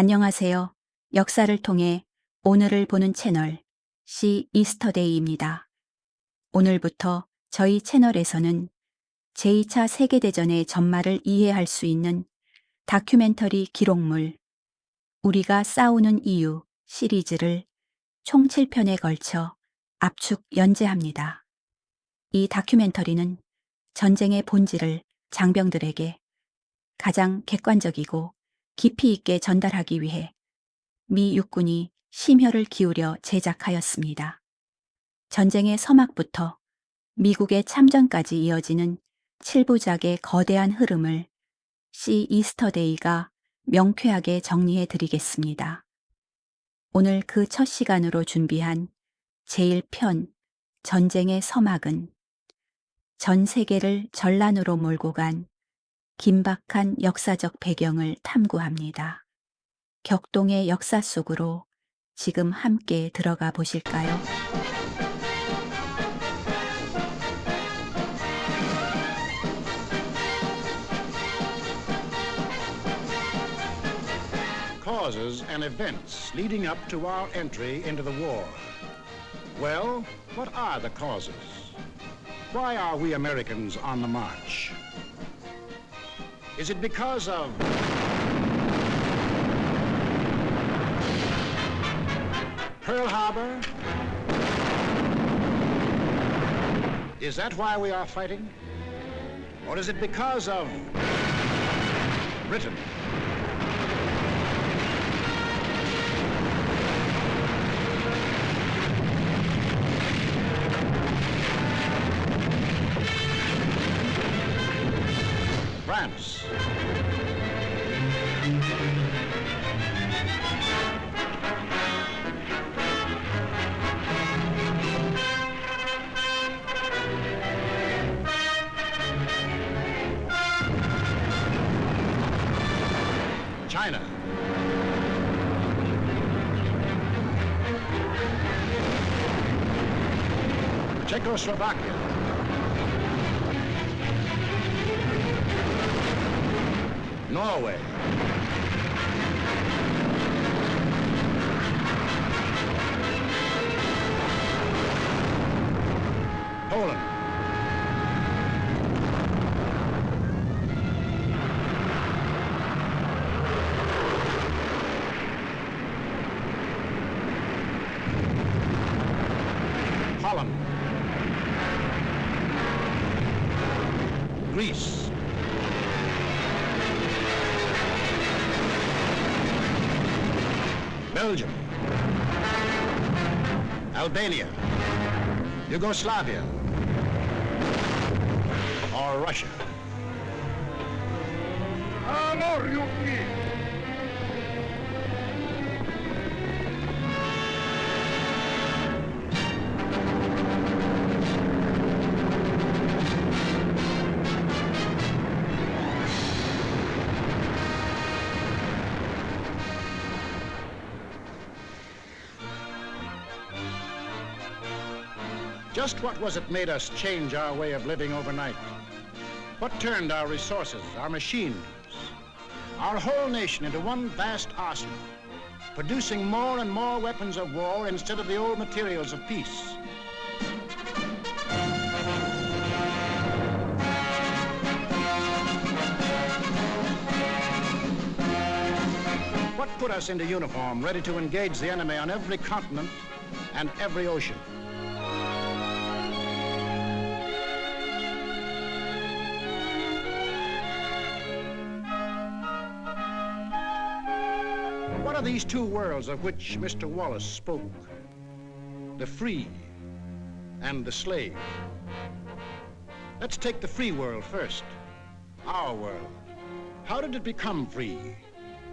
안녕하세요. 역사를 통해 오늘을 보는 채널 See Yesterday입니다. 오늘부터 저희 채널에서는 제2차 세계대전의 전말을 이해할 수 있는 다큐멘터리 기록물 우리가 싸우는 이유 시리즈를 총 7편에 걸쳐 압축 연재합니다. 이 다큐멘터리는 전쟁의 본질을 장병들에게 가장 객관적이고 깊이 있게 전달하기 위해 미 육군이 심혈을 기울여 제작하였습니다. 전쟁의 서막부터 미국의 참전까지 이어지는 7부작의 거대한 흐름을 See Yesterday가 명쾌하게 정리해 드리겠습니다. 오늘 그 첫 시간으로 준비한 제1편 전쟁의 서막은 전 세계를 전란으로 몰고 간 긴박한 역사적 배경을 탐구합니다. 격동의 역사 속으로 지금 함께 들어가 보실까요? Causes and events leading up to our entry into the war. Well, what are the causes? Why are we Americans on the march? Is it because of Pearl Harbor? Is that why we are fighting? Or is it because of Britain? France? China? Czechoslovakia? Norway? Poland? Holland? Greece? Belgium? Albania? Yugoslavia? Or Russia? Just what was it made us change our way of living overnight? What turned our resources, our machines, our whole nation into one vast arsenal, producing more and more weapons of war instead of the old materials of peace? What put us into uniform, ready to engage the enemy on every continent and every ocean? What are these two worlds of which Mr. Wallace spoke? The free and the slave. Let's take the free world first. Our world. How did it become free?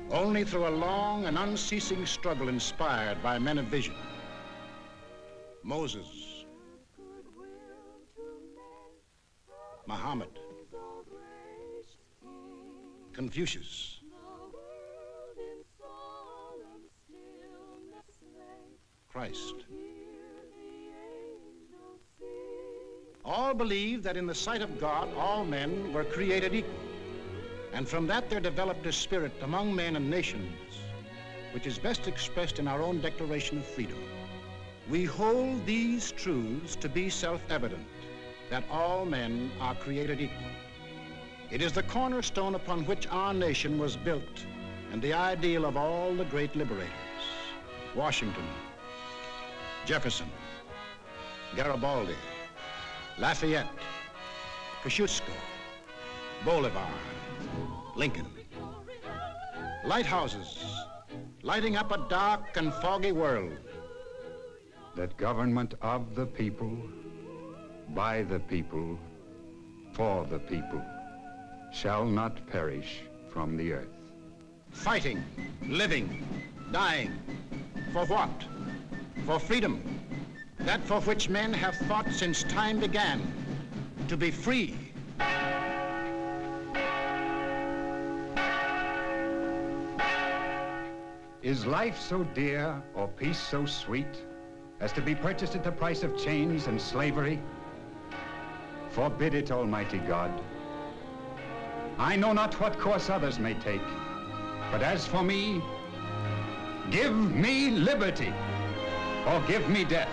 Only through a long and unceasing struggle inspired by men of vision. Moses, Muhammad, Confucius, Christ. All believed that in the sight of God, all men were created equal. And from that there developed a spirit among men and nations which is best expressed in our own Declaration of Freedom. We hold these truths to be self-evident, that all men are created equal. It is the cornerstone upon which our nation was built and the ideal of all the great liberators. Washington, Jefferson, Garibaldi, Lafayette, Kosciuszko, Bolivar, Lincoln. Lighthouses, lighting up a dark and foggy world. That government of the people, by the people, for the people, shall not perish from the earth. Fighting, living, dying. For what? For freedom. That for which men have fought since time began. To be free. Is life so dear or peace so sweet as to be purchased at the price of chains and slavery? Forbid it, Almighty God. I know not what course others may take, but as for me, give me liberty or give me death.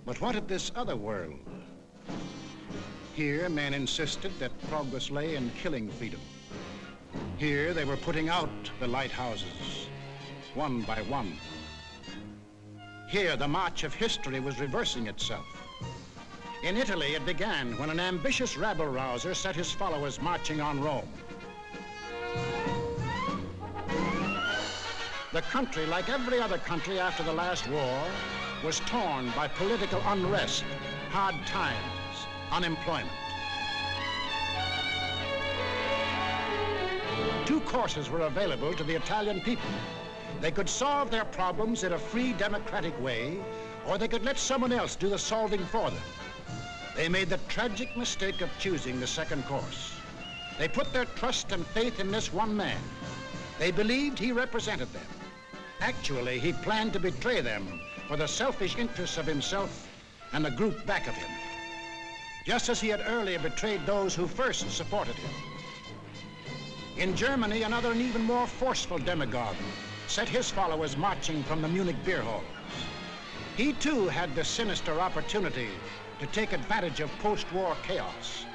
But what of this other world? Here, men insisted that progress lay in killing freedom. Here, they were putting out the lighthouses, one by one. Here, the march of history was reversing itself. In Italy, it began when an ambitious rabble-rouser set his followers marching on Rome. The country, like every other country after the last war, was torn by political unrest, hard times, unemployment. Two courses were available to the Italian people. They could solve their problems in a free, democratic way, or they could let someone else do the solving for them. They made the tragic mistake of choosing the second course. They put their trust and faith in this one man. They believed he represented them. Actually, he planned to betray them for the selfish interests of himself and the group back of him, just as he had earlier betrayed those who first supported him. In Germany, another and even more forceful demagogue set his followers marching from the Munich beer halls. He too had the sinister opportunity to take advantage of post-war chaos.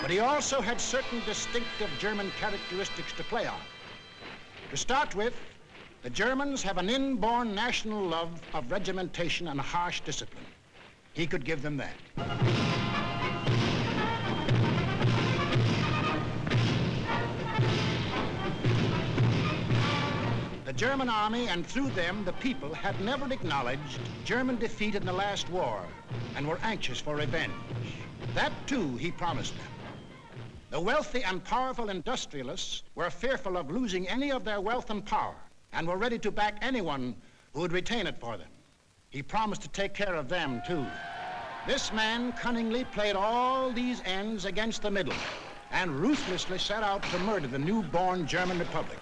But he also had certain distinctive German characteristics to play on. To start with, the Germans have an inborn national love of regimentation and harsh discipline. He could give them that. The German army, and through them the people, had never acknowledged German defeat in the last war and were anxious for revenge. That, too, he promised them. The wealthy and powerful industrialists were fearful of losing any of their wealth and power and were ready to back anyone who would retain it for them. He promised to take care of them, too. This man cunningly played all these ends against the middle and ruthlessly set out to murder the newborn German Republic.